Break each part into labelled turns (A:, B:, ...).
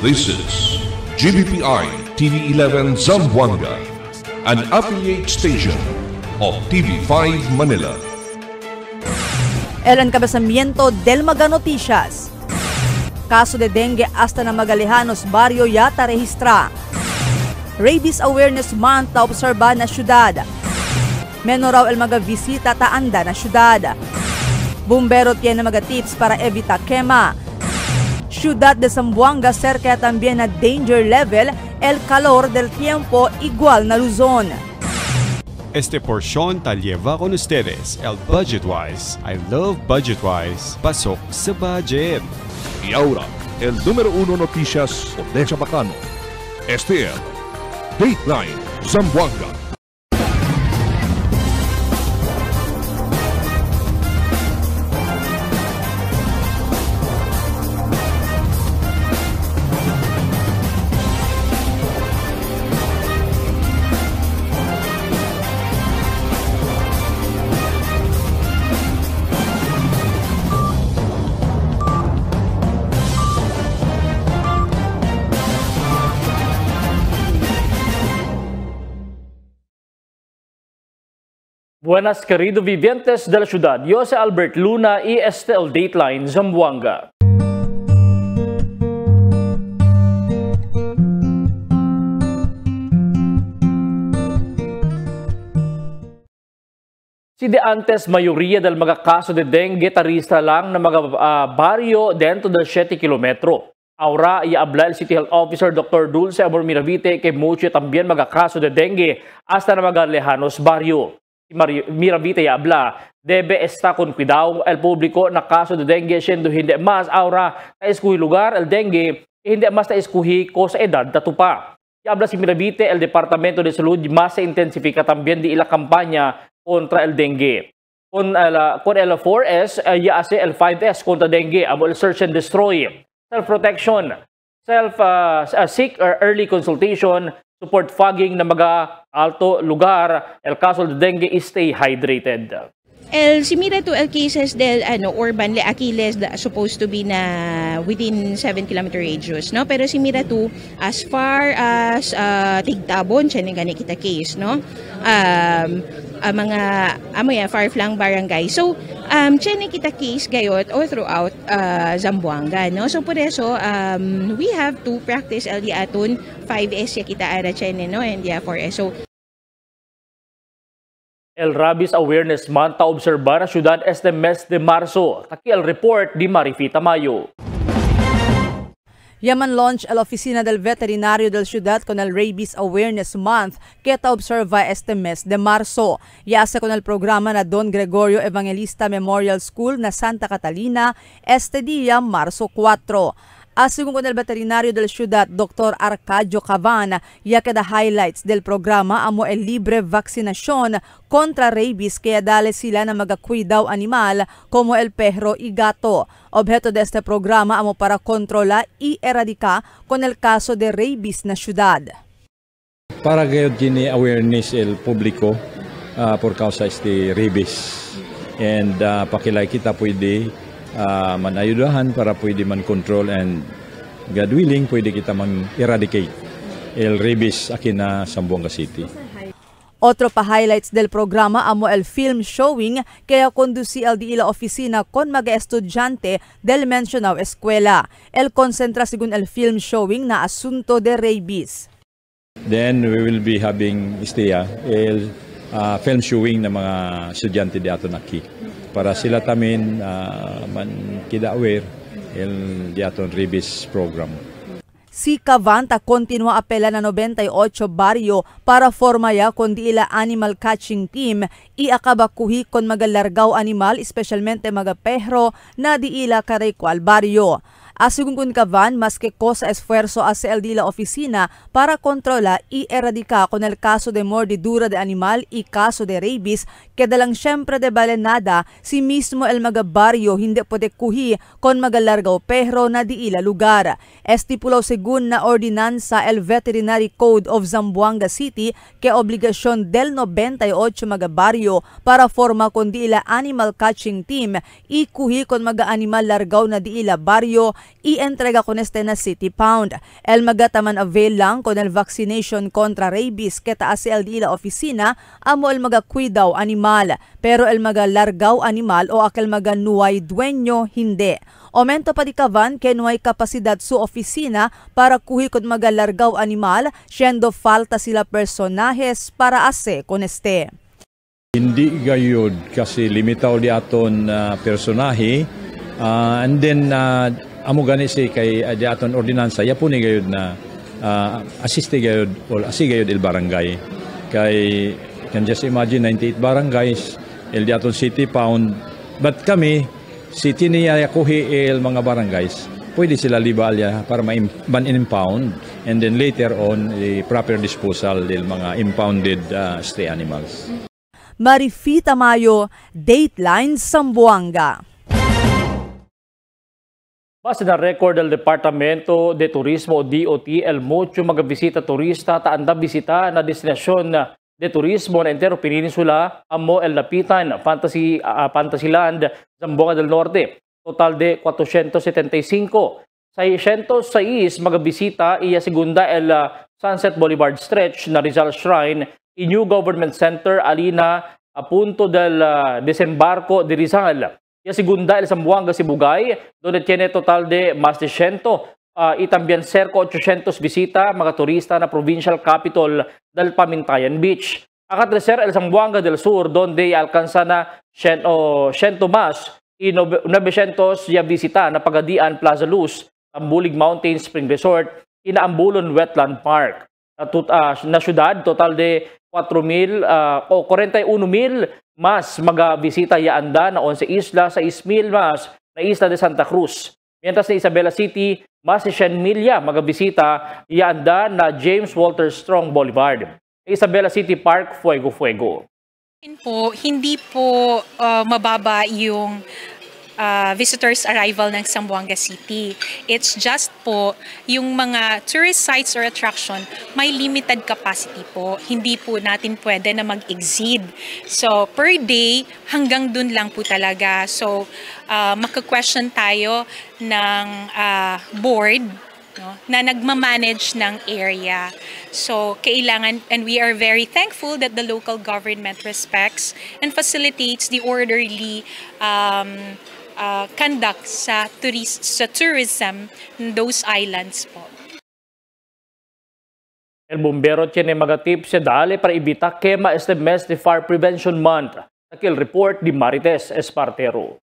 A: This is GBPI TV11 Zamboanga, an affiliate station of TV5 Manila.
B: El encabezamiento del Mega Noticias. Caso de dengue hasta na Magalejanos Barrio yata registra. Rabies Awareness Month na obserba na syudad. Menos raw el mga visita taanda na syudad. Bumbero tiene mga tips para evita quema. Ciudad de Zamboanga cerca también na danger level, el calor del tiempo igual na Luzon.
C: Este porción tal lleva con ustedes el Budgetwise. I love Budgetwise. Pasok sa budget.
A: Y ahora, el número 1 noticias de Chabacano. Este es Dateline Zamboanga.
D: Buenas queridos vivientes de la ciudad, yo soy Albert Luna y este es el Dateline Zamboanga. Si de antes mayoría del mga kaso de dengue tarista lang na mga barrio dentro del 7 kilometro. Ahora habla el City Health Officer Dr. Dulce Amor Miravite que mucho también mga kaso de dengue hasta na mga lejanos barrio. Miravite habla, debe estar con cuidado el público na caso de dengue siendo hindi mas ahora na eskuhi lugar el dengue hindi mas na eskuhi ko sa edad tatupa. Habla si Miravite, el Departamento de Salud mas se intensifica también di ila kampanya contra el dengue. Con el 4S, ya hace el 5S contra dengue, amo el search and destroy, self-protection, seek early consultation, support fogging na mga alto lugar, el caso de dengue is stay hydrated.
E: Similar to el cases del urban Aquiles supposed to be na within 7 kilometer radius, no? Pero similar to as far as Tigtabon, siya gani kita case, no? Mga far-flung barangay. So, siya kita case gayot all throughout Zamboanga, no? So, por eso, we have to practice el diaton 5S ya kita ara siya, no? And yeah, 4S. So,
D: el Rabies Awareness Month ta obserbar na syudad este mes de marzo. Taki el report di Marifita Mayo.
B: Yaman launch el Oficina del Veterinario del Ciudad con el Rabies Awareness Month que ta observa este mes de marzo. Yase con el programa na Don Gregorio Evangelista Memorial School na Santa Catalina este día marzo 4. Según con el veterinario del ciudad, Dr. Arcadio Cavan, ya que da highlights del programa amo el libre vaccinación contra rabies kaya dale sila na magacuidaw animal como el perro y gato. Objeto de este programa amo para controlar y erradicar con el caso de rabies na ciudad.
F: Para que tiene awareness el público por causa este rabies and pakilay kita pwede manayudahan para pwede man-control and God willing pwede kita man-eradicate el rabies aquí na Zamboanga City.
B: Otro pa-highlights del programa amo el film showing kaya conduci el di ila oficina con mga estudyante del mencionado eskwela. El concentra según el film showing na asunto de rabies.
F: Then we will be having el film showing na mga estudyante di ato naki. Para sila tamin man kida aware el diaton rabies program.
B: Si Cavanta continua apela na 98 baryo para formaya kon di ila animal catching team iakabakuhi kon magalargaw animal especialmente mga perro na di ila karay kwal baryo. Asigun kun Cavan mas que cosa esfuerzo hace el de la oficina para controlar y erradicar con el caso de mordidura de animal y caso de rabies que dalang syempre de balenada si mismo el mga baryo hindi pwede kuhi kon magalargaw perro na di ila lugar. Estipulaw según na ordinansa el Veterinary Code of Zamboanga City que obligasyon del 98 mga baryo para forma kon di ila animal catching team i kuhi kon mga animal largaw na di ila baryo i-entrega con este na City Pound. El magataman avail lang con el vaccination contra rabies keta si el ila opisina amo el magakwidaw animal pero el magalargaw animal o akel maganuay dueño hindi. Aumento pa di kavan kenuay kapasidad su opisina para kuhi kod magalargaw animal siendo falta sila personajes para ase con este.
F: Hindi gayud kasi limitaw di aton personahe and then amo gani si kay di aton ordinansa yapo ni gayud na assiste gayud or asi gayud il barangay kay can just imagine 98 barangays el di aton City Pound but kami city niya kuhi el mga barangays pwede sila libalya para ma-impound and then later on the proper disposal del mga impounded stray animals.
B: Marifita Mayo, Dateline Zamboanga.
D: Base na record del Departamento de Turismo o DOT, el mucho magabisita turista taanda bisita na destinasyon de turismo na entero peninsula amo el Lapitan, Fantasyland, Zamboanga del Norte. Total de 475. 606 magabisita iya segunda el Sunset Boulevard Stretch na Rizal Shrine y New Government Center alina a punto del desembarco de Rizal. Y segunda el Zamboanga Sibugay, donde tiene total de más de 100 y también cerca 800 visita mga turista na provincial capital del Pamintayan Beach. Acá tercer el Zamboanga del Sur, donde alcanza na 100 más y 900 ya visita na Pagadian Plaza Luz, Tambulig Mountain Spring Resort, y na Ambulon Wetland Park. Na syudad, total de 41,000 mas magabisita yaanda na 11 isla, 6,000 mas na isla de Santa Cruz. Mientras na Isabela City, mas 100,000 magabisita yaanda na James Walter Strong Boulevard. Isabela City Park, Fuego.
G: Hindi po mababa yung visitors arrival ng Zamboanga City. It's just po yung mga tourist sites or attraction may limited capacity po. Hindi po natin pwede na mag-exceed. So per day hanggang dun lang po talaga. So maka-question tayo ng board na nagmamanage ng area. So kailangan, and we are very thankful that the local government respects and facilitates the orderly conduct sa tourism in those islands po.
D: El bombero tiene mga tips dale para ibita quema este mes de Fire Prevention Month. Aquel report di Marites Espartero.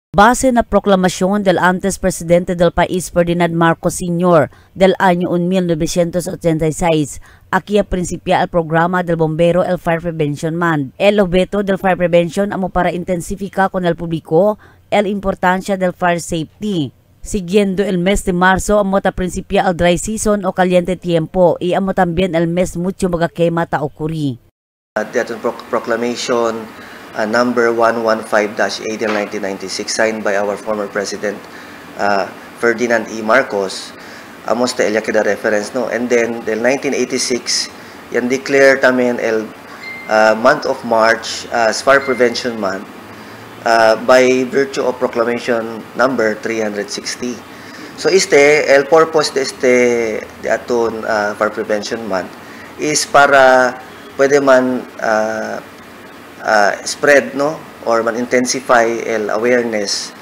H: Base na proklamasyon del antes presidente del país Ferdinand Marcos Sr. del año 1986, aquí principia el programa del bombero el Fire Prevention Month. El objeto del Fire Prevention amo para intensificar con el público el importancia del fire safety. Siguiendo el mes de marzo, amo ta principia el dry season o caliente tiempo y amo también el mes mucho magakema ta ocurri.
I: That proclamation number 115-8 in 1996 signed by our former president Ferdinand E. Marcos amos ta elya kada reference no, and then del 1986 yan declare tamen el month of March as Fire Prevention Month by virtue of proclamation number 360. So el purpose de aton Fire Prevention Month is para pwede man spread no or man intensify el awareness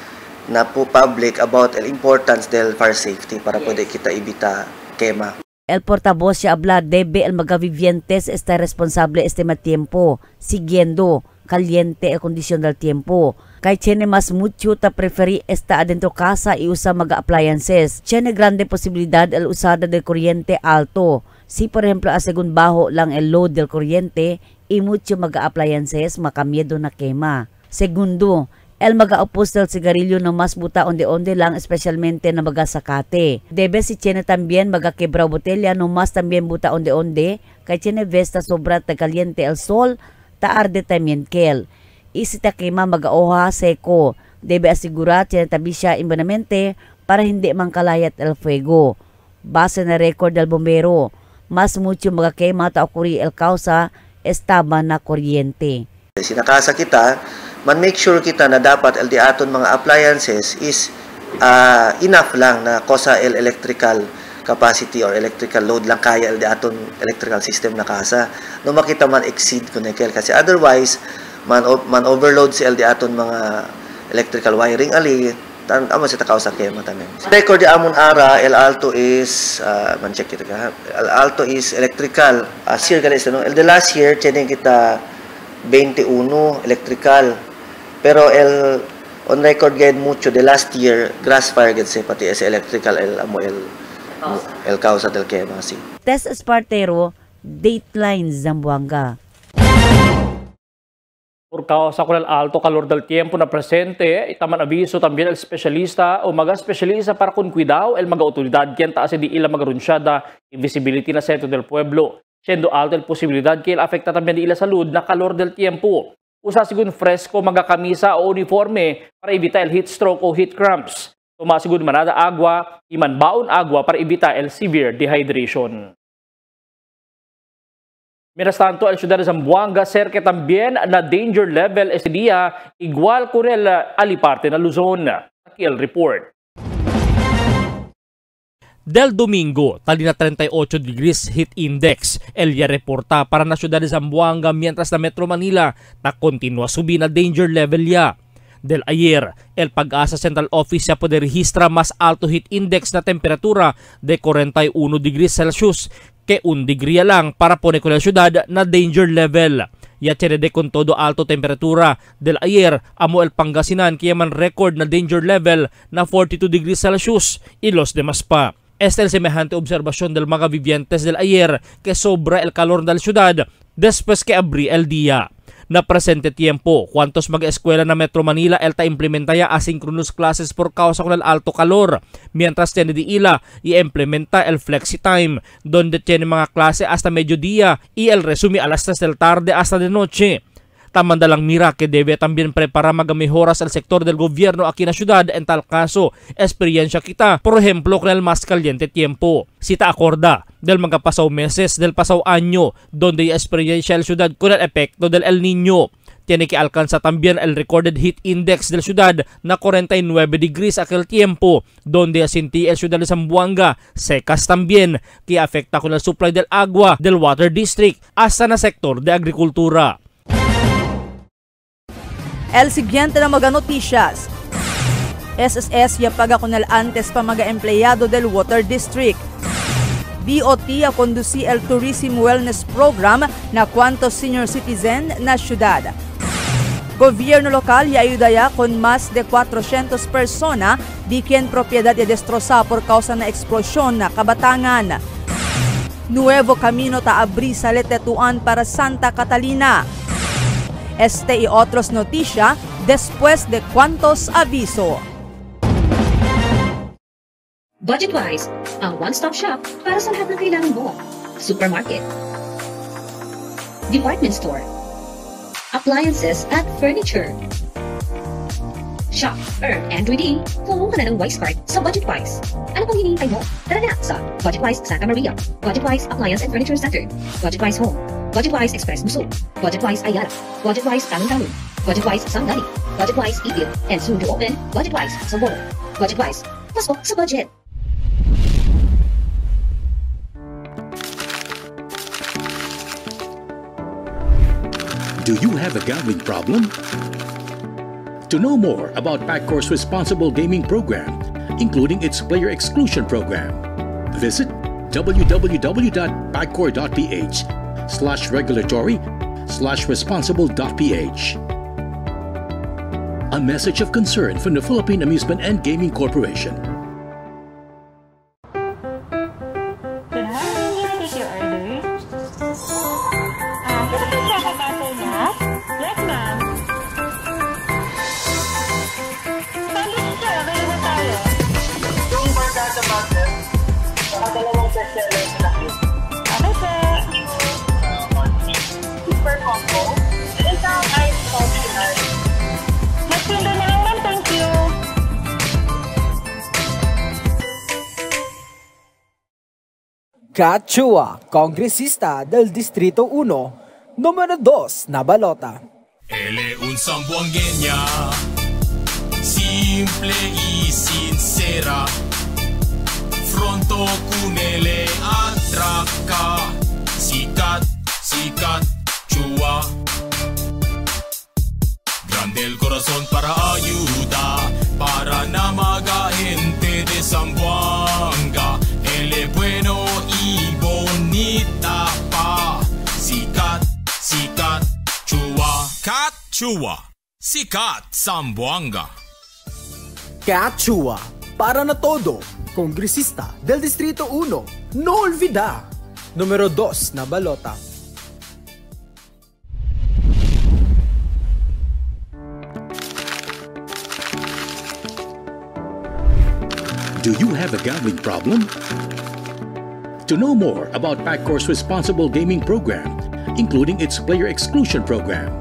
I: na po public about el importance del fire safety para pwede kita ibita quema.
H: El portavoz siya habla debe el magavivientes está responsable este tiempo siguiendo caliente el condición del tiempo. Kay tiene mas mucho ta preferi esta adentro casa y usa mga appliances. Tiene grande posibilidad el usada del corriente alto. Si por ejemplo asegun bajo lang el load del corriente y mucho mga appliances makamiedo na quema. Segundo, el mag-aupos del sigarilyo no mas buta onde-onde lang especialmente na magasakate. Debe si tiene también magakebra botella no mas también buta onde-onde kay tiene vesta sobra ta caliente el sol ta arde también kel. Y si ta quema mag-aoha seko. Debe asigurar tiene tabi siya imbanamente para hindi mangkalayat el fuego. Base na record del bombero, mas mucho magakema ta okuri el causa estaba na kuryente.
I: Sinakasa kita, man make sure kita na dapat el di aton mga appliances is enough lang na kosa electrical capacity or electrical load lang kaya aton electrical system na kasa. No makita man exceed kunekel kasi otherwise man overload si aton mga electrical wiring ali amo sa takaw sa kema tamen. Record di amon ara El Alto is man check kita ka. El Alto is electrical. Year galis no. The last year tining kita 21 electrical. Pero on record gayud mucho the last year grass fire gid say pati sa electrical El Causa del Quema si.
H: Test Espartero, Dateline Zamboanga.
D: Por causa con el alto calor del tiempo na presente, itaman aviso también el especialista o mga especialista para con cuidado el mga autoridad quien taas di ila magarunsyada invisibility na centro del pueblo. Siendo alta el posibilidad que el afecta también di ila salud na calor del tiempo. Usa sigun fresco mga kamisa o uniforme para evitar el heat stroke o heat cramps. Toma sigun manada agua, iman baon agua para evitar el severe dehydration. Mientras tanto, el ciudad de Zamboanga cerca también na danger level este día, igual con el aliparte na Luzon. Aquí el report. Del domingo, tali na 38 degrees heat index. El reporta para na ciudad de Zamboanga mientras na Metro Manila na continua subi na danger level ya. Del ayer, el Pag-asa Central Office ya puede registra mas alto heat index na temperatura de 41 degrees Celsius que 1 degree lang para pone con la ciudad na danger level. Ya tiene de con todo alto temperatura del ayer amo el Pangasinan kaya man record na danger level na 42 degrees Celsius y los demás pa. Esta el semejante observación del mga vivientes del ayer que sobra el calor del ciudad después que abrí el día. Na presente tiempo, cuantos mag-eskwela na Metro Manila el ta implementa ya asynchronous classes por causa con el alto calor, mientras tiene di ila i-implementa el flexi time, donde tiene mga klase hasta mediodía y el resume a las 3 del tarde hasta de noche. Tamandalang mira que debe también preparar magamejoras al sector del gobierno aquí en la ciudad en tal caso, experiencia kita, por ejemplo, con el más caliente tiempo. Si te acorda del mga pasaw meses del pasaw año, donde ya experiencia la ciudad con el efecto del El Niño. Tiene que alcanzar también el recorded heat index de la ciudad na 49 degrees aquel tiempo, donde asinti el ciudad de Zamboanga, secas también, que afecta con el supply del agua del Water District hasta na sector de agrikultura.
B: El siguiente na mga noticias. SSS ya paga con el antes pa mga empleyado del Water District. DOT ya conduci el Tourism Wellness Program na cuantos senior citizen na syudad. Gobierno lokal ya ayuda ya con más de 400 persona di quien propiedad ya destroza por causa na eksplosyon na Kabatangan. Nuevo camino ta abri sa Letetuan para Santa Catalina. Este y otros noticia después de cuantos aviso.
J: Budgetwise, ang one-stop shop para sa lahat ng kailangan mo. Supermarket, department store, appliances at furniture. Shop, earn, and redeem kung ka na ng Wise Card sa Budgetwise. Ano pang hinihintay mo? Tara na sa Budgetwise Santa Maria, Budgetwise Appliance and Furniture Center, Budgetwise Home, Budgetwise Express Musul, Budgetwise Ayala, Budgetwise Talon-Talon, Budgetwise Sanggani, Budgetwise Ipil, and soon to open Budgetwise Saboro. Budgetwise, pasok sa budget.
K: Do you have a gambling problem? To know more about PAGCOR's responsible gaming program, including its player exclusion program, visit www.pagcor.ph/regulatory/responsible.ph. A message of concern from the Philippine Amusement and Gaming Corporation.
L: Kachua, congresista del Distrito 1, número 2 na balota.
M: Él es un zamboangueña, si simple y sincera. Fronto kunele atraca. Sikat, sikat, chua. Grande el corazón para ayuda, para na mga gente de Zamboanga. Él es bueno y bonita pa. Sikat, sikat, chua. Kat, chua. Sikat, Zamboanga.
L: Kat Chua, para na todo, kongresista del Distrito 1, no olvida. Numero 2 na balota.
K: Do you have a gambling problem? To know more about Paccor's responsible gaming program, including its player exclusion program,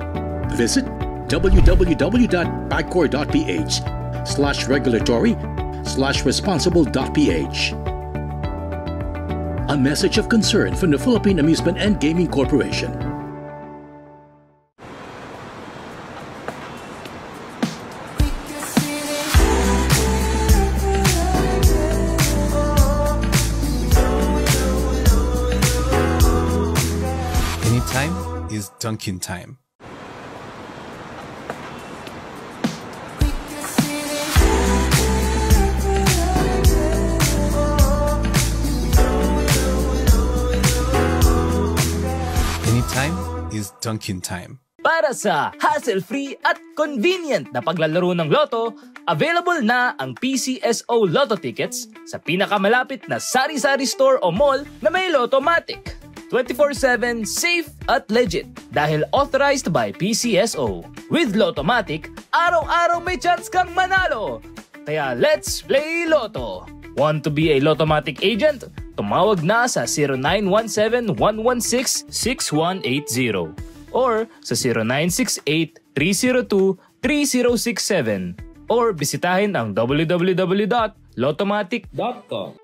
K: visit www.pacor.ph/regulatory/responsible.ph. A message of concern from the Philippine Amusement and Gaming Corporation.
N: Anytime is Dunkin' time. Anytime is Dunkin' time.
O: Para sa hassle-free at convenient na paglalaro ng loto, available na ang PCSO Lotto tickets sa pinakamalapit na sari-sari store o mall na may Lottomatic. 24/7 safe at legit dahil authorized by PCSO. With Lottomatic, araw-araw may chance kang manalo. Kaya let's play Lotto. Want to be a Lottomatic agent? Tumawag na sa 0917-116-6180 or sa 0968-302-3067 or bisitahin ang www.lottomatic.com.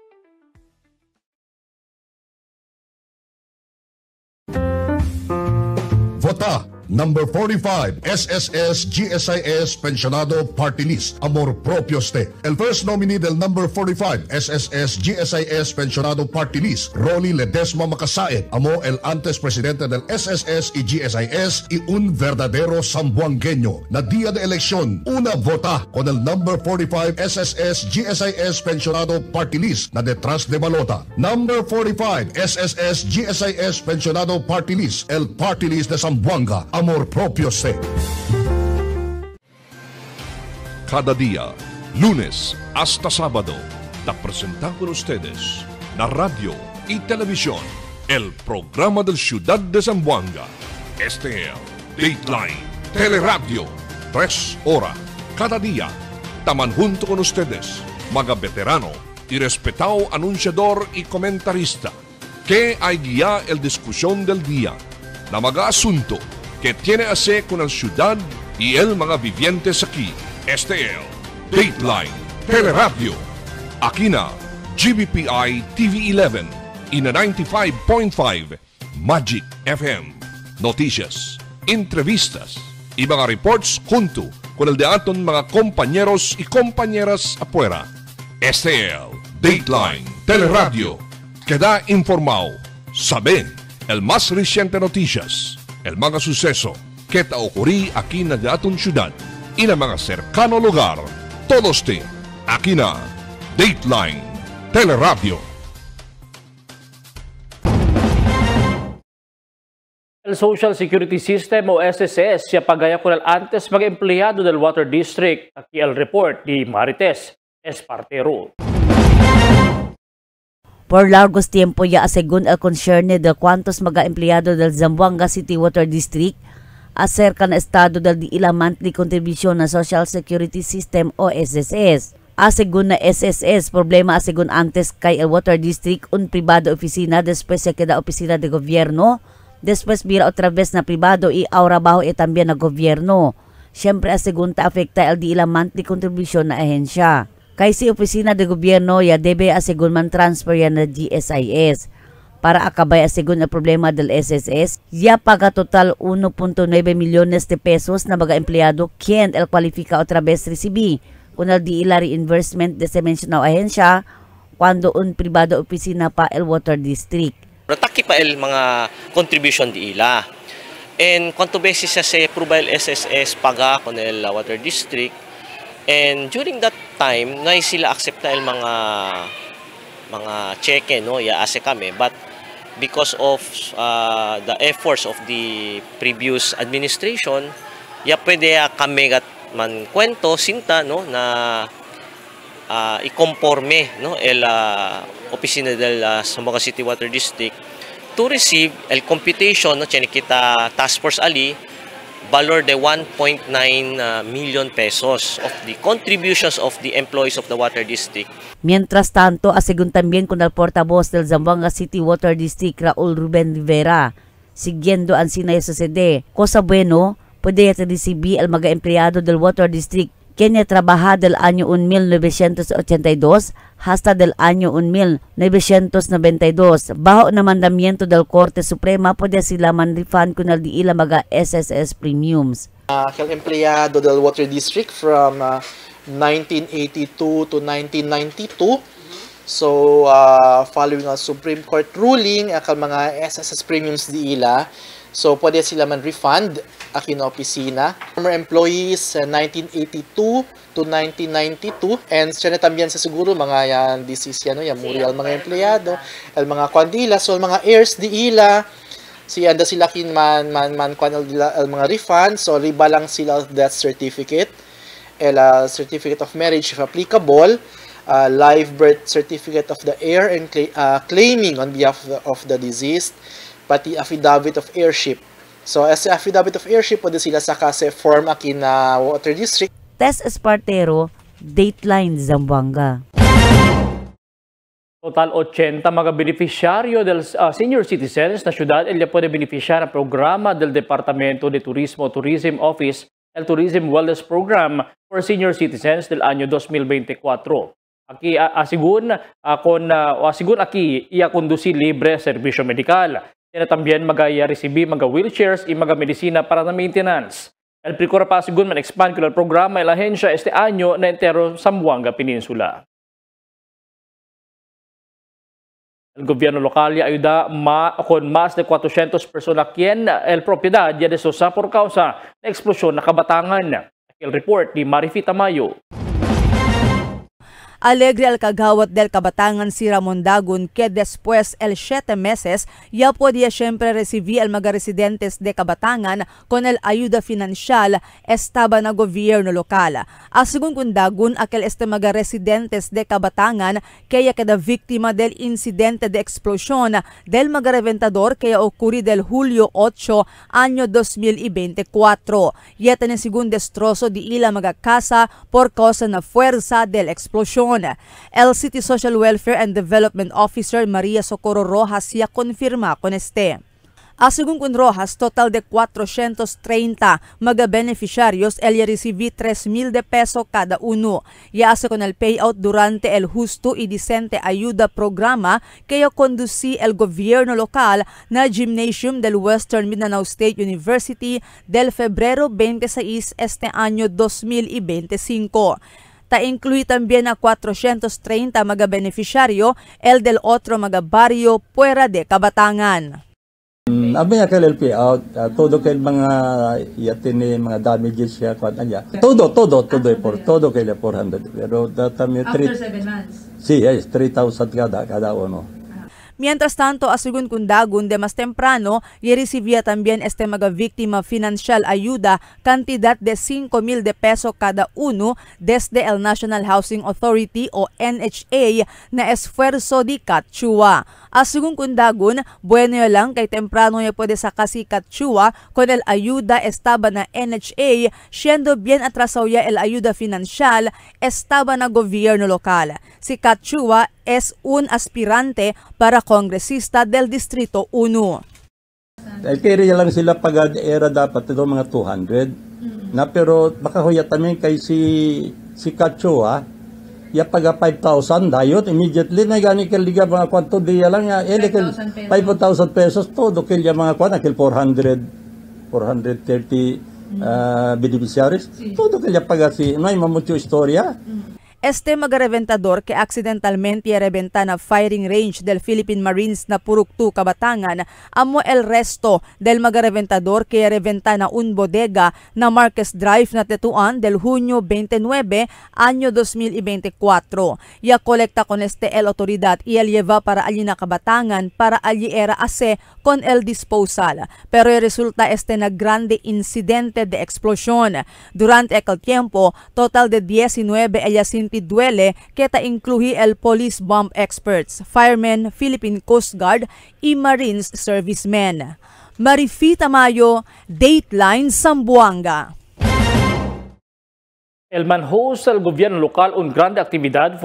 P: Vota number 45 SSS GSIS Pensionado Party List Amor Propios Te. El first nominee del number 45 SSS GSIS Pensionado Party List Rolly Ledesma Macasaet amo el antes presidente del SSS y GSIS y un verdadero zamboangueño. Na día de elección, una vota con el number 45 SSS GSIS Pensionado Party List na detrás de balota. Number 45 SSS GSIS Pensionado Party List, el Party List de Zamboanga. Amor propio se.
A: Cada día, lunes hasta sábado, te presentamos con ustedes la radio y televisión, el programa del Ciudad de Zamboanga. Este es Dateline Teleradio, 3 horas cada día. Taman junto con ustedes, mga veterano y respetado anunciador y comentarista, que hay guía el discusión del día, na mga asunto que tiene a ver con la ciudad y el mga vivientes aquí. Este es Dateline Teleradio. Aquí na GBPI TV11 y na 95.5 Magic FM. Noticias, entrevistas y mga reports junto con el de aton mga compañeros y compañeras afuera. Este es Dateline Teleradio. Queda informado, sabe el más reciente noticias, el mga suceso que te ocurrí aquí na aton ciudad y na mga cercano lugar. Todos te aquí na Dateline Teleradio.
D: El Social Security System o SSS siya pagaya con el antes mag-empleyado del Water District. Aquí el report di Marites Espartero.
H: Por largos tiempo ya según el concierne de cuantos mga-empleyado del Zamboanga City Water District acerca ng estado del di ilang monthly contribution na Social Security System o SSS. Asegun na SSS, problema asegun antes kay el Water District un privado oficina después se queda oficina de gobierno, después vira otra vez na privado y ahora bajo e también na gobierno. Siyempre asegun ta afecta el di ilang monthly contribution na ahensya. Kay si opisina de gobierno ya debe asegun man transfer yan na GSIS. Para akabay asegun el problema del SSS, ya paga total 1.9 millones de pesos na mga empleyado quien el cualifica otra vez recibí kunal di ila reimbursement de sa mencionado ahensya cuando un privado opisina pa el Water District.
Q: Nataki pa el mga contribution di ila. And kwanto beses sa approval SSS paga con el Water District. And during that time, na sila accepta el mga cheque, no, yaase kami. But because of the efforts of the previous administration, ya pwede kami man kwento sinta, no, na i-conforme, no, el opisina del Zamboanga City Water District to receive el computation, no, tiyan kita Task Force Ali valor de 1.9 million pesos of the contributions of the employees of the Water District.
H: Mientras tanto, asegun también con el portavoz del Zamboanga City Water District, Raul Ruben Rivera, siguiendo ang sinay sucede. Cosa bueno, puede recibir el mga empleyado del Water District quien trabaja del año 1982 hasta del año 1992. Bajo na mandamiento del Korte Suprema, pwede sila man-refund kung di ila mga SSS premiums.
R: El empleyado del Water District from 1982 to 1992. So, following a Supreme Court ruling, akal mga SSS premiums di ila. So, pwede sila man-refund akin na opisina. Former employees 1982 to 1992. And siya na también sa siguro mga yan, this is yan, yan murial mga empleyado, el mga kwandila, so mga heirs di ila. Si anda sila kin man kwan el mga refund. So, riba lang sila of death certificate. El certificate of marriage if applicable. Live birth certificate of the heir and claiming on behalf of the deceased. Pati affidavit of heirship. So, as affidavit of heirship, pwede sila sa kasi form akin na Water District.
H: Tess Espartero, Dateline Zamboanga.
D: Total 80 mga beneficiaryo del senior citizens na syudad el puede beneficiar ng programa del Departamento de Turismo Tourism Office, el Tourism Wellness Program for Senior Citizens del año 2024. Aquí asigun aquí ia conducir libre serbisyo medikal. Yan también mag-receive mga wheelchairs y mga medisina para na maintenance. El Procura pa asigun man-expand kung el programa el ahensya este año na entero Zamboanga Peninsula. El gobierno local ya ayuda con más de 400 personas quien el propiedad ya desosa por causa na eksplosyon na Kabatangan. El report ni Marifita Mayo.
B: Alegre al kagawad del Kabatangan si Ramon Dagun que después el 7 meses ya podía siempre recibir el mga residentes de Kabatangan con el ayuda financial estaba na gobierno lokal. Asigun kung Dagun aquel mga residentes de Kabatangan kaya kada víctima del incidente de explosión del mga reventador kaya ocurri del Julio 8 año 2024. Yata ni sigun destrozo di ila mga casa por causa na fuerza del explosión. El City Social Welfare and Development Officer Maria Socorro Rojas ya confirma con este. Asigun con Rojas, total de 430 mga beneficiarios el ya recibí 3,000 de peso cada uno. Ya hace con el payout durante el Justo y Decente Ayuda programa que conducí el gobierno local na gymnasium del Western Mindanao State University del febrero 26 este año 2025. Ta-incluye también a 430 mga beneficiaryo el del otro mga barrio fuera de Kabatangan.
S: Abay akal el payout, todo kay mga yatini mga damages siya kwan anya. Todo kay 400. Pero datami
B: After 7 months.
S: Sí, es 3,000 cada uno.
B: Mientras tanto, asigun kung Dagun de mas temprano, y recibía también este mga víctima financial ayuda cantidad de 5,000 de peso cada uno desde el National Housing Authority o NHA na esfuerzo di Katchua. Asigun kung Dagun, bueno lang kay temprano ya pwede sa kasi Katchua con el ayuda estaba na NHA, siendo bien atrasaw ya el ayuda financial estaba na gobierno lokal. Si Katchua es un aspirante para kongresista del Distrito 1.
S: Kaya lang sila pag-era dapat ito mga 200. Na pero baka huyat namin kay si Katchua, ya paga 5,000 dayot immediately na gani kaliga mga kwanto diya lang ya 5,000 pesos todo kaya mga kwan akil 430 beneficiaries. Todo kaya pagasi, no hay mucho historia.
B: Este magareventador que accidentalmente rebenta na firing range del Philippine Marines na Puruktu, Kabatangan, amo el resto del magareventador que rebenta na un bodega na Marquez Drive na Tetuan del Junio 29, año 2024. Ya kolekta con este el autoridad y el lleva para allí na Kabatangan para allí era ase con el disposal. Pero resulta este na grande incidente de explosión. Durante aquel tiempo, total de 19 duele que ta incluye el police bomb experts, firemen, Philippine Coast Guard y Marines servicemen. Marifi Tamayo, Dateline Zamboanga.
D: El manhost del gobierno local un grande actividad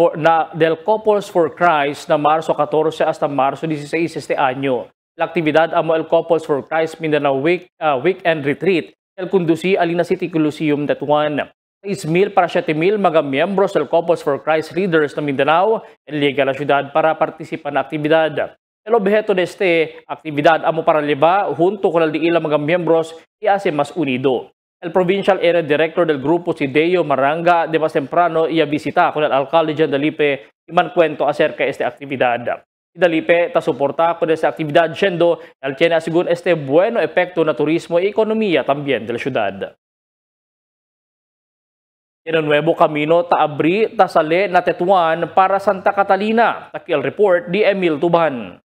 D: del Couples for Christ na Marzo 14 hasta Marzo 16 este año. La actividad amo el Couples for Christ Mindanao Weekend Retreat el conduci Alina City Coliseum Tetuan. 6,000 para 7,000 mga miyembros del Couples for Christ Leaders na Mindanao enliga la syudad para participar na aktibidad. El objeto de este actividad amo para llevar junto con el de ilang mga miyembros y hace más unido. El Provincial Area Director del grupo si Deo Maranga de más temprano y visita con el alcalde Jan Dalipe y mancuento acerca de esta actividad. Si Dalipe ta soporta con esta actividad siendo el tiene según este bueno efecto na turismo y economía también de la ciudad. En un nuevo camino taabri tasale na Tetuan para Santa Catalina. Takil report di Emil Tuban.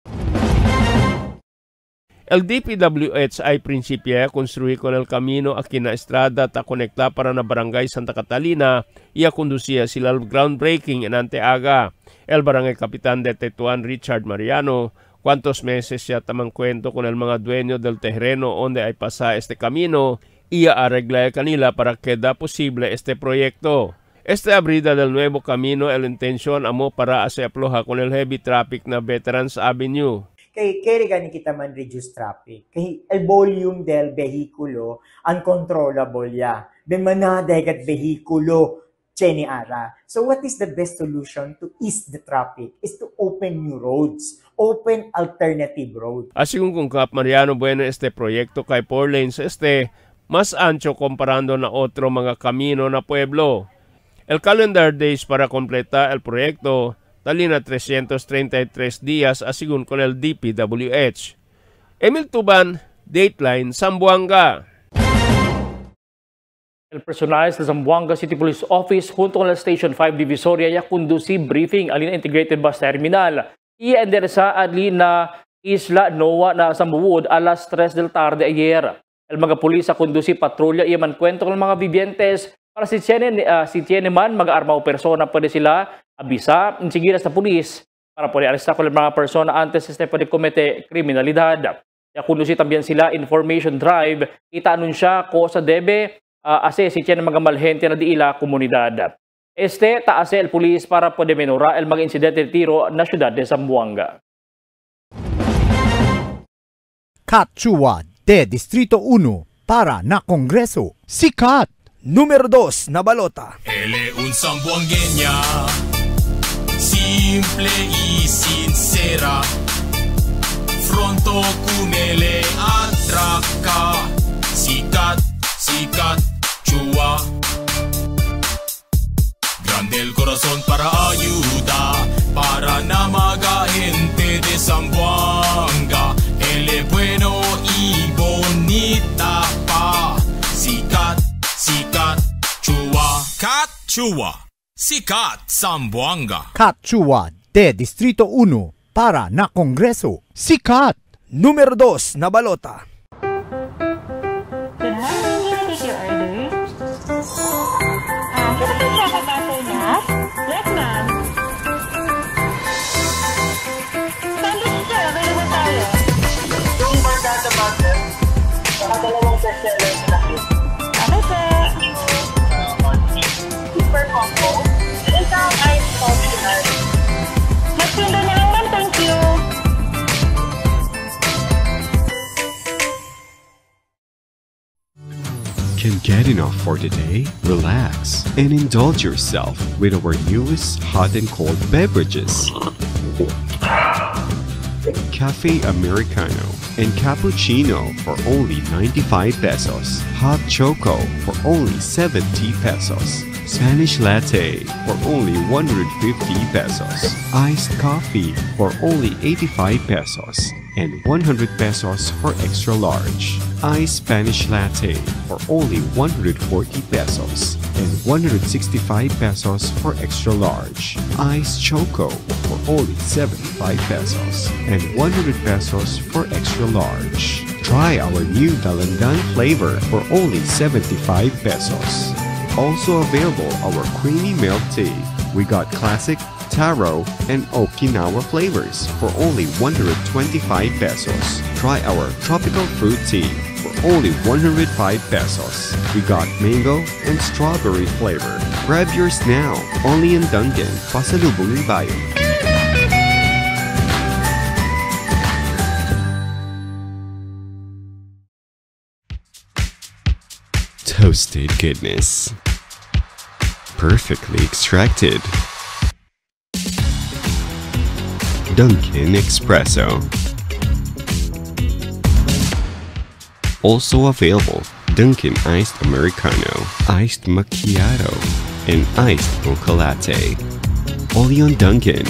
T: El DPWH ay prinsipya construir con el camino aquí na estrada ta conecta para na barangay Santa Catalina y a conducir sila groundbreaking en Anteaga. El barangay kapitan de Tetuan Richard Mariano cuantos meses siya tamang kwento con el mga dueño del terreno onde ay pasa este camino y arreglar kanila para que da posible este proyecto. Esta abrida del nuevo camino, el intención amo para aseploja con el heavy traffic na Veterans Avenue.
U: Kaya gani kita man reduce traffic. Kaya el volume del vehikulo uncontrollable ya. Ben manadegat vehikulo cheni ara. So what is the best solution to ease the traffic is to open new roads. Open alternative roads.
T: Así kung Kap Mariano bueno este proyecto kay 4 lanes mas ancho comparando na otro mga kamino na pueblo. El calendar days para completar el proyecto talina 333 días asigun con el DPWH. Emil Tuban, Dateline, Zamboanga.
D: El personal de Zamboanga City Police Office junto con la Station 5 Divisoria ya conduci briefing alin Integrated Bus Terminal. Ienderesa alina Isla Noa na Zambuwood alas 3 del tarde ayer. El mga pulis sa conduci patrolya y mankwento con mga vivientes para si tiene man mag-armao persona pwede sila abisa insigiras na pulis para pwede aresta con mga persona antes pwede komete kriminalidad. Ya conduci también sila information drive ita anunsya ko sa debe ase si tiene mga malhente na di ila komunidad. Taase el pulis para pwede menora el mga insidente de tiro na syudad de Zamboanga.
V: Katchua de Distrito 1 para na Kongreso. Sikat! Número 2 na balota.
M: Ele un zamboangueña, simple y sincera. Fronto con ele atraca. Sikat, sikat, chua. Grande el corazón para ayuda, para na mga gente de Zamboanga. Ele bueno y bonita pa. Sikat, sikat, chua. Kat, chua. Sikat, Zamboanga.
V: Katchua de Distrito 1 para na Kongreso. Sikat! Número 2 na balota.
W: Yes, ma'am. Sandwich sir, available tayo. Yung bargata butter, saka dalawang bestseller na cake. Okay, sir. Super combo. Isang ice optional. Magtinda na lang, ma'am. Thank you.
C: Can't get enough for today? Relax and indulge yourself with our newest hot and cold beverages. Cafe Americano and Cappuccino for only 95 pesos. Hot Choco for only 70 pesos. Spanish Latte for only 150 pesos. Iced Coffee for only 85 pesos. And 100 pesos for extra large. Iced Spanish Latte for only 140 pesos. And 165 pesos for extra large. Iced Choco for only 75 pesos. And 100 pesos for extra large. Try our new Dalandan flavor for only 75 pesos. Also available our creamy milk tea. We got classic, taro, and Okinawa flavors for only 125 pesos. Try our tropical fruit tea for only 105 pesos. We got mango and strawberry flavor. Grab yours now, only in Dunkin', Pasalubong ng Bayan. Toasted goodness. Perfectly extracted. Dunkin' Espresso. Also available, Dunkin' Iced Americano, Iced Macchiato, and Iced Mocha Latte. Only on Dunkin'.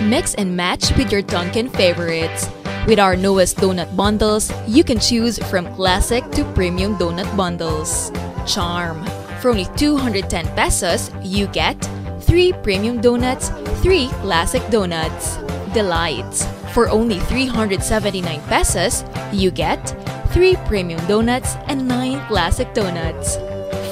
E: Mix and match with your Dunkin' favorites. With our newest donut bundles, you can choose from classic to premium donut bundles. Charm. For only 210 pesos, you get 3 premium donuts, 3 classic donuts. Delights. For only 379 pesos, you get 3 premium donuts and 9 classic donuts.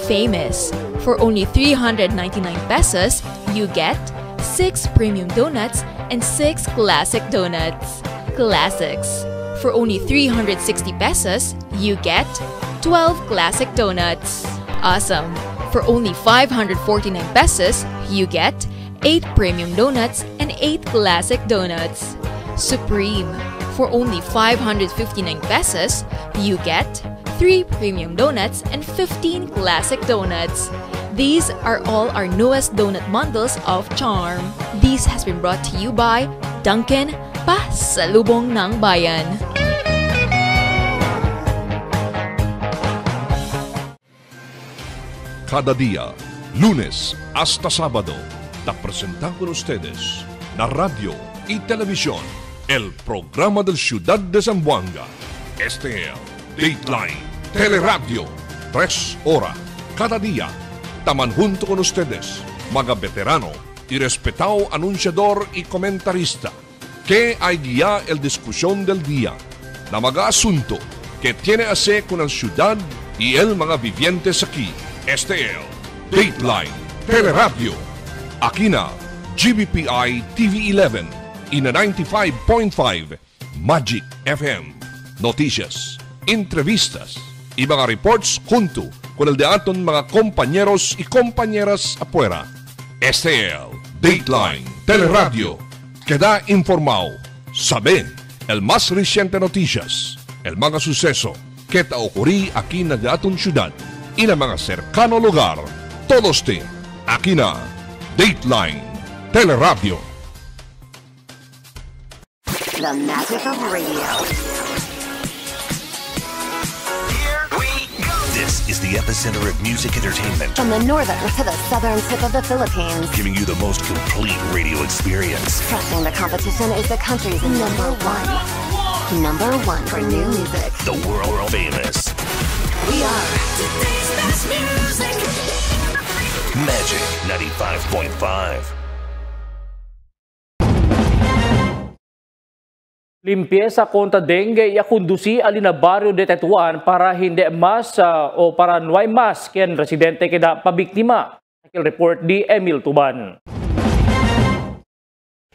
E: Famous. For only 399 pesos, you get 6 premium donuts and 6 classic donuts. Classics. For only 360 pesos, you get 12 classic donuts. Awesome. For only 549 pesos, you get 8 premium donuts and 8 classic donuts. Supreme. For only 559 pesos, you get 3 premium donuts and 15 classic donuts. These are all our newest donut bundles of Charm. This has been brought to you by Dunkin', Pasalubong ng Bayan.
A: Cada día, lunes hasta sábado, te presentamos con ustedes la radio y televisión, el programa del Ciudad de Zamboanga. Este es Dateline Teleradio, 3 horas cada día. Taman junto con ustedes, mga veterano y respetado anunciador y comentarista, que hay guía el discusión del día, la mga asunto que tiene a hacer con la ciudad y el mga vivientes aquí. Este es Dateline Teleradio, aquí na GBPI TV11 y na 95.5 Magic FM. Noticias, entrevistas y mga reports junto con el de aton mga compañeros y compañeras afuera. Este es Dateline Teleradio, que da informado, sabe el más reciente noticias, el mga suceso que te ocurrí aquí na de aton ciudad y na mga cercano lugar. Todos te aquí na Dateline Teleradio.
F: The magic of radio.
G: This is the epicenter of music entertainment.
F: From the northern to the southern tip of the Philippines.
G: Giving you the most complete radio experience.
F: Crushing the competition is the country's number one. Number one for new music.
G: The world famous.
F: We are today's best music.
G: Magic 95.5.
D: Limpieza kontra dengue y akundusi alina barrio de Tetuan para hindi mas o para nuay mas ken residente keda pabiktima. Akil report di Emil Tuban.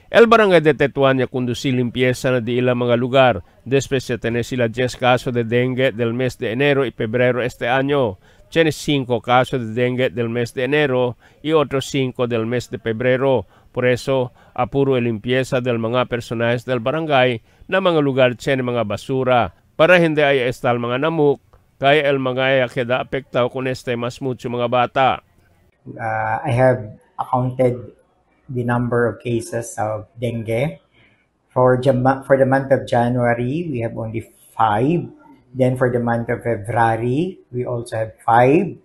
T: El barangay de Tetuan ya conducir limpieza na di ilang mga lugar. Después de tener sila 10 casos de dengue del mes de enero y febrero este año. Tiene 5 casos de dengue del mes de enero y otros 5 del mes de febrero. Por eso, apuro el limpieza del mga personajes del barangay na mga lugar tiene mga basura para hindi ay estal mga namuk kaya el mga ay keda apektado con este mas mucho mga bata.
U: I have accounted the number of cases of dengue. For the month of January, we have only 5. Then for the month of February, we also have 5.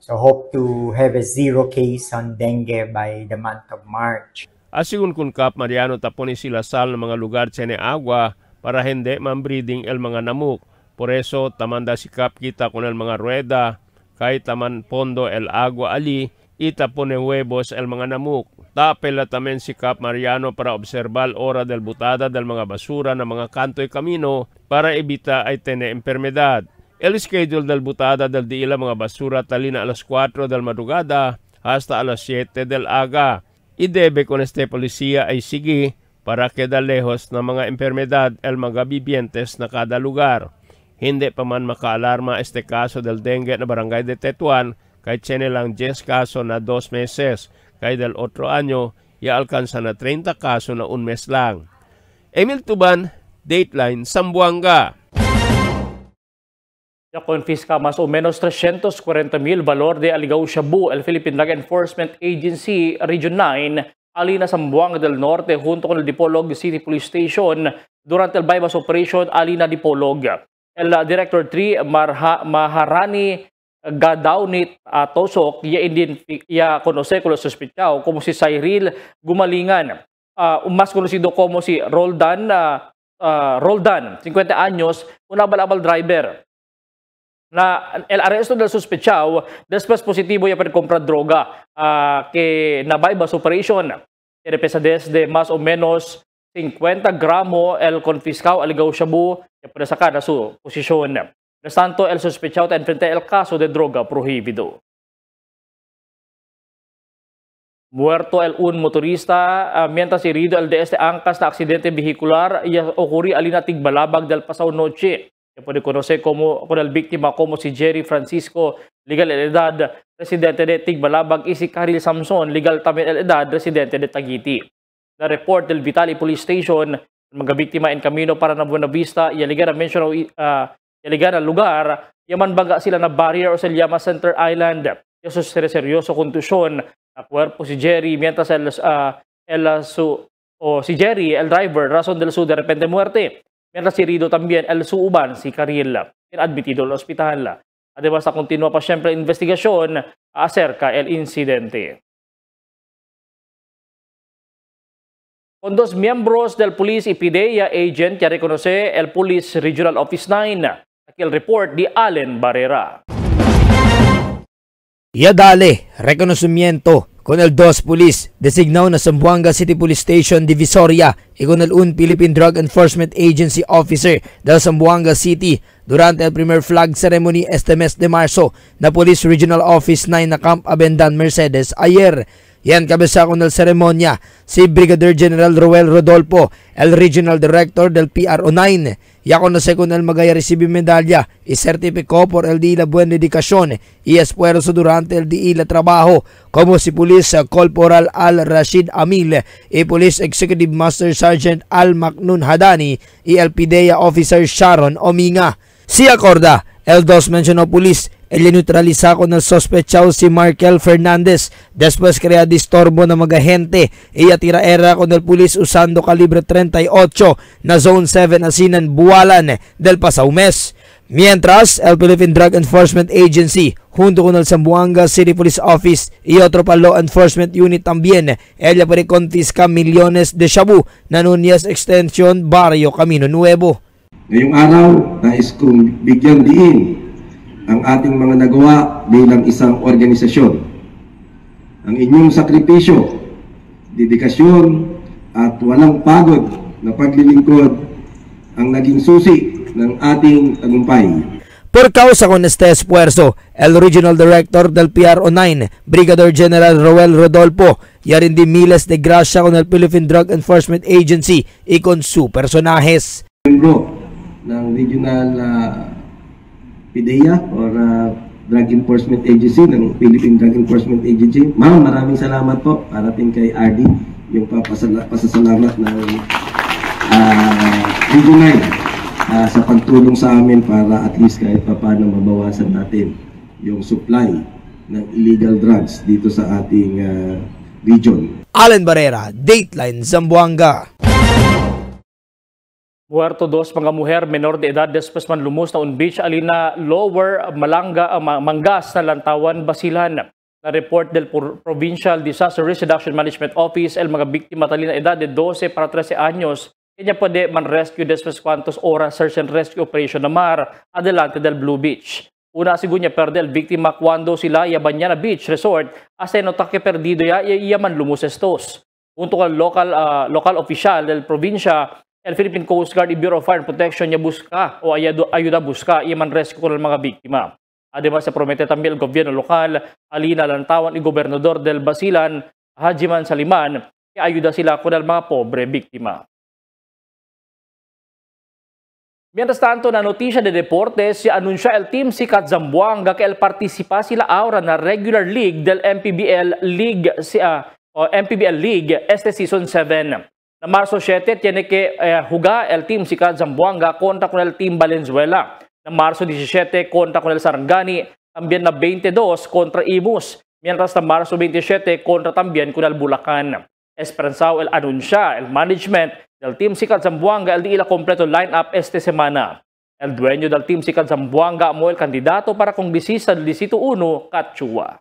U: So hope to have a 0 case on dengue by the month of March.
T: Asigun kun Kap Mariano tapon sila sal ng mga lugar tiene agua para hindi man-breeding el mga namuk. Por eso tamanda si Kap kita con el mga rueda kay taman pondo el agua ali itapone huevos el mga namuk. Tapela tamen si Kap Mariano para observar ora del butada del mga basura ng mga kanto y camino para evita ay tene enfermedad. El schedule del butada del diila mga basura talina alas 4 del madrugada hasta alas 7 del aga. Idebe con este policía ay sige para queda lejos ng mga enfermedad el mga vivientes na kada lugar. Hindi pa man makaalarma este kaso del dengue na barangay de Tetuan kay tiene lang 10 kaso na 2 meses. Kay del otro año, alcanza na 30 kaso na 1 mes lang. Emil Tuban, Dateline, Zamboanga.
D: Ya confisca más o menos 340,000 valor de Aligaw Shabu, el Philippine Drug Enforcement Agency Region 9, alina Zamboanga del Norte junto con el Dipolog City Police Station durante el bypass operation alina Dipolog. El Director 3 Maharani Gadawnit Tosok ya conoce con los sospechados como si Cyril Gumalingan, más conocido como si Roldan, 50 años, un abal-abal driver. Na el arresto del sospechado después positivo ya para comprar droga que na bypass operation tiene pesadez de más o menos 50 gramos el confiscado Aligaw Shabu ya para sacar a su posisyon. Mientras tanto, el sospechado enfrenta el caso de droga prohibido. Muerto un motorista mientras herido el de este angkas na aksidente vehicular y ocurrió alina Tigbalabag del pasado noche. Se puede conocer con el víctima como si Jerry Francisco, legal el edad, residente de Tigbalabag, y si Karil Samson, legal también el edad, residente de Tagiti. Na report del Vitali Police Station, mga biktima en camino para na Buena Vista, yaligan na lugar, yaman baga sila na barrier o sa Llama Center Island. Eso es seryoso kontusyon. Na cuerpo si Jerry, mientras si Jerry, el driver, razón del su de repente muerte. Mientras herido también el suuban, si Karil, admitido al hospital. Además, continúa pa siempre investigación acerca el incidente. Con 2 miembros del Police y PIDEA agent que reconoce el Police Regional Office 9. Aquí el report de Allen Barrera.
I: Ya dale, reconocimiento con el 2 Police designado na Zamboanga City Police Station Divisoria y con el 1 Philippine Drug Enforcement Agency Officer del Zamboanga City durante el primer flag ceremony este mes de marzo na Police Regional Office 9 na Camp Abendan Mercedes ayer. Yan kabisa con el seremonya si Brigadier General Roel Rodolfo, el Regional Director del PRO 9. Ya conoce con el magaya recibe medalla y certificó por el día de buena dedicación y esfuerzo durante el día de trabajo como si Police Corporal Al Rashid Amil y Police Executive Master Sergeant Al Maknun Hadani y el PIDEA Officer Sharon Ominga. Si acorda, el 2 mencionó Police el neutraliza con el sospechado si Markel Fernandez después crea disturbo ng mga agente y tiraera con el pulis usando calibre 38 na Zone 7 Asinan Buwalan del pasado mes. Mientras, el Philippine Drug Enforcement Agency junto con el Zamboanga City Police Office y otro pa law enforcement unit también, ella puede confisca millones de shabu na Nunez Extension Barrio Camino Nuevo.
J: Ngayong araw, nais kong bigyan diin ang ating mga nagawa bilang isang organisasyon. Ang inyong sakripisyo, dedikasyon at walang pagod na paglilingkod ang naging susi ng ating tagumpay.
I: Por causa con este esfuerzo, el Regional Director del PRO 9, Brigadier General Roel Rodolfo, y rindi miles de gracia con el Philippine Drug Enforcement Agency y con su personajes.
J: Membro ng Regional PIDEA or Drug Enforcement Agency ng Philippine Drug Enforcement Agency. Ma'am, maraming salamat po parating kay RD yung pasasalamat ng Region 9 sa pagtulong sa amin para at least kahit paano mabawasan natin yung supply ng illegal drugs dito sa ating region.
I: Allen Barrera, Dateline Zamboanga.
D: Muerto dos mga muher menor de edad después man lumos na on beach alina Lower Mangas na Lantawan, Basilan. Na report del Provincial Disaster Risk Reduction Management Office el mga biktima talina edad de 12 para 13 años kanya pwede man rescue después cuantos oras search and rescue operation na mar adelante del Blue Beach. Una sigunya perde el biktima cuando sila Banyana Beach Resort hasta notaque perdido man lumos estos. Junto con local official del provincia el Philippine Coast Guard y Bureau of Fire Protection niya busca o ayuda busca man rescue ng mga biktima. Además, se promete también el gobierno local, alina Lantawan y gobernador del Basilan, Hajiman Saliman, que ayuda sila con el mga pobre biktima. Mientras tanto, na noticia de deportes, se anuncia el Team Sikat Zamboanga que el participa sila ahora na regular league del MPBL League este season 7. Na Marzo 7, tiene que jugar el Team Sikat Zamboanga contra con el Team Valenzuela. Na Marzo 17 contra con el Sarangani, también na 22 contra Imus, mientras na Marzo 27 contra también con el Bulacan. Esperanzao el anuncia el management del Team Sikat Zamboanga el di ila completo lineup este semana. El dueño del Team Sikat Zamboanga mo el candidato para kongresista del Distrito 1, Kat Chua.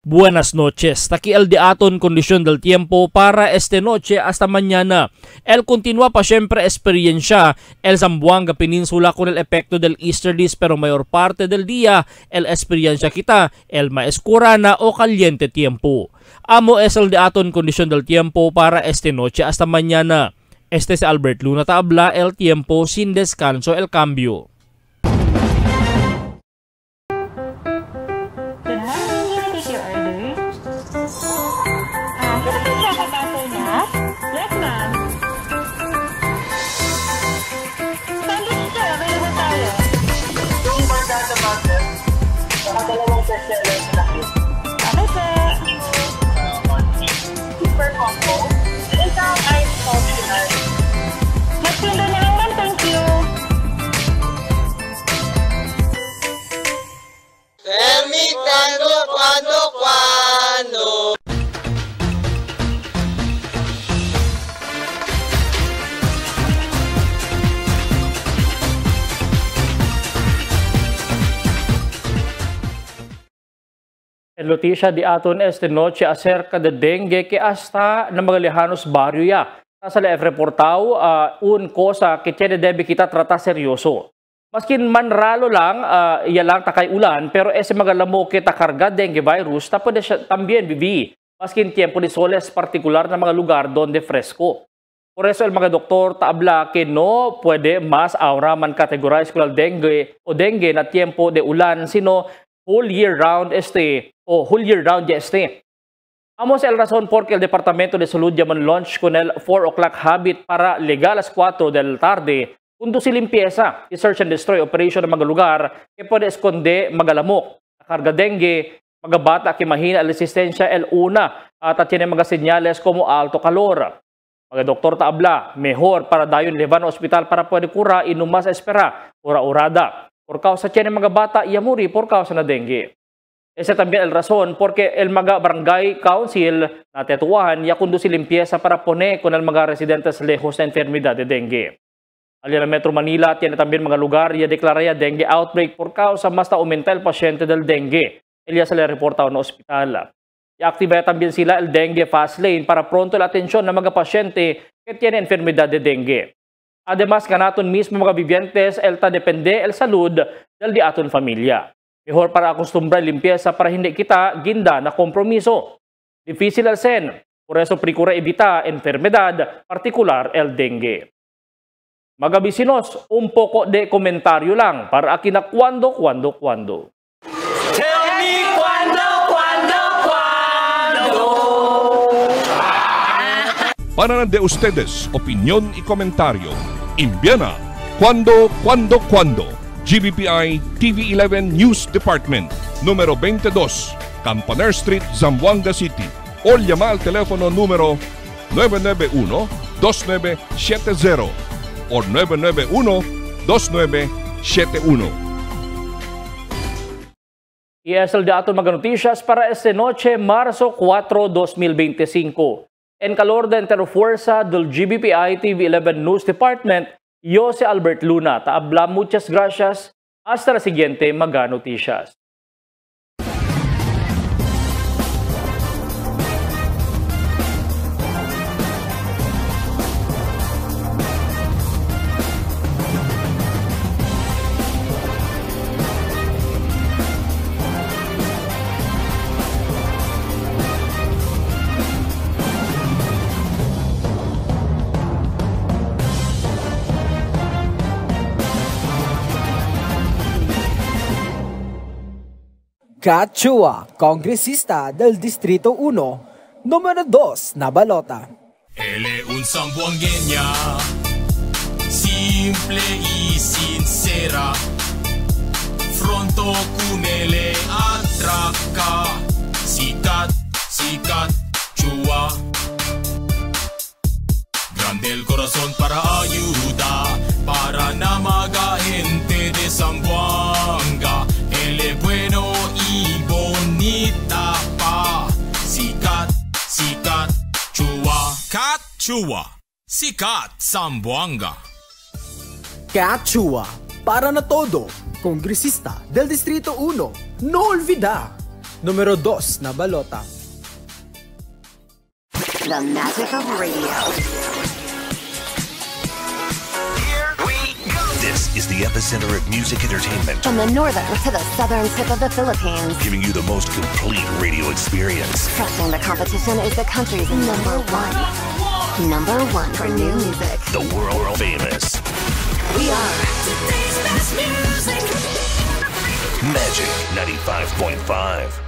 D: Buenas noches. Taki el de aton kondisyon del tiempo para este noche hasta mañana. El continúa pa siempre experiencia el Zamboanga Peninsula con el efecto del easterlies pero mayor parte del día el experiencia kita el maescurana o caliente tiempo. Amo es el de aton kondisyon del tiempo para este noche hasta mañana. Este es Albert Luna Tabla, el tiempo sin descanso el cambio.
W: Super combo. Isang ice optional. Magpilo na naman, thank you.
K: Tell me cuando.
D: En noticia di aton este noche acerca de dengue que hasta na mga lejanos barrio ya. Sa la reportao un cosa que tiene debe kita trata seryoso. Maskin manralo lang, iya lang takay ulan, pero ese mga lamo kita karga dengue virus, tapos también vivi. Maskin tiempo de soles particular na mga lugar donde fresco. Por eso el mga doktor taabla que no puede más ahora man categorize ko dengue o dengue na tiempo de ulan, sino whole year round whole year round ya este. Amos el razón porque el Departamento de Salud ya man launch con el 4 o'clock habit para legal a las 4 del tarde. Kundo si limpieza, i-search and destroy operation ng mga lugar que pwede eskonde magalamok, karga dengue, mga bata que mahina el resistensya el una at tiene mga senyales como alto calor. Mga doktor taabla, mejor para dayon levan ao ospital para pwede cura y no más espera, ora-urada. Por causa tiene mga bata iamuri por causa na dengue. Ese también el razón porque el mga barangay council na tetuan ya kundo si limpieza para pone con el mga residentes lejos na enfermedad de dengue. Alina Metro Manila tiene también mga lugar ya deklara ya dengue outbreak por causa mas aumenta el pasyente del dengue. Elia se le reportado na ospital. I-activate también sila el dengue fast lane para pronto la atensyon ng mga pasyente que tiene enfermedad de dengue. Además, kanaton mismo mga vivientes el ta depende el salud del di aton familia. Mejor para acostumbrar limpieza para hindi kita ginda na kompromiso. Difícil el sen, por eso procura evita enfermedad, particular el dengue. Mga vecinos, un poco de komentaryo lang para akin na cuando.
W: Tell me cuando.
A: Para de ustedes, opinión y comentario. Envíana cuando. GBPI TV11 News Department, número 22, Campaner Street, Zamboanga City. O llama al teléfono número 991-2970 o 991-2971.
D: ESL de aton mga noticias para este noche, Marzo 4, 2025. En calor de Interfuerza del GBPI TV11 News Department, yo si Albert Luna. Taabla, muchas gracias. Hasta la siguiente mga noticias.
L: Kat Chua, kongresista del Distrito 1, numero 2 na balota.
M: Él es un zamboangueña, simple y sincera. Fronto con él atraca, sikat, Chua. Grande el corazón para ayuda, para na mga gente de Zamboanga. Él es bueno y bonita pa. Sikat, Chua. Kat Chua. Sikat Zamboanga.
L: Kat Chua, para na todo, kongresista del Distrito 1, no olvida, numero 2 na balota.
F: The magic of radio.
G: This is the epicenter of music entertainment.
F: From the northern to the southern tip of the Philippines.
G: Giving you the most complete radio experience.
F: Crushing the competition is the country's number one. Number one for new music.
G: The world famous.
F: We are
G: Magic 95.5.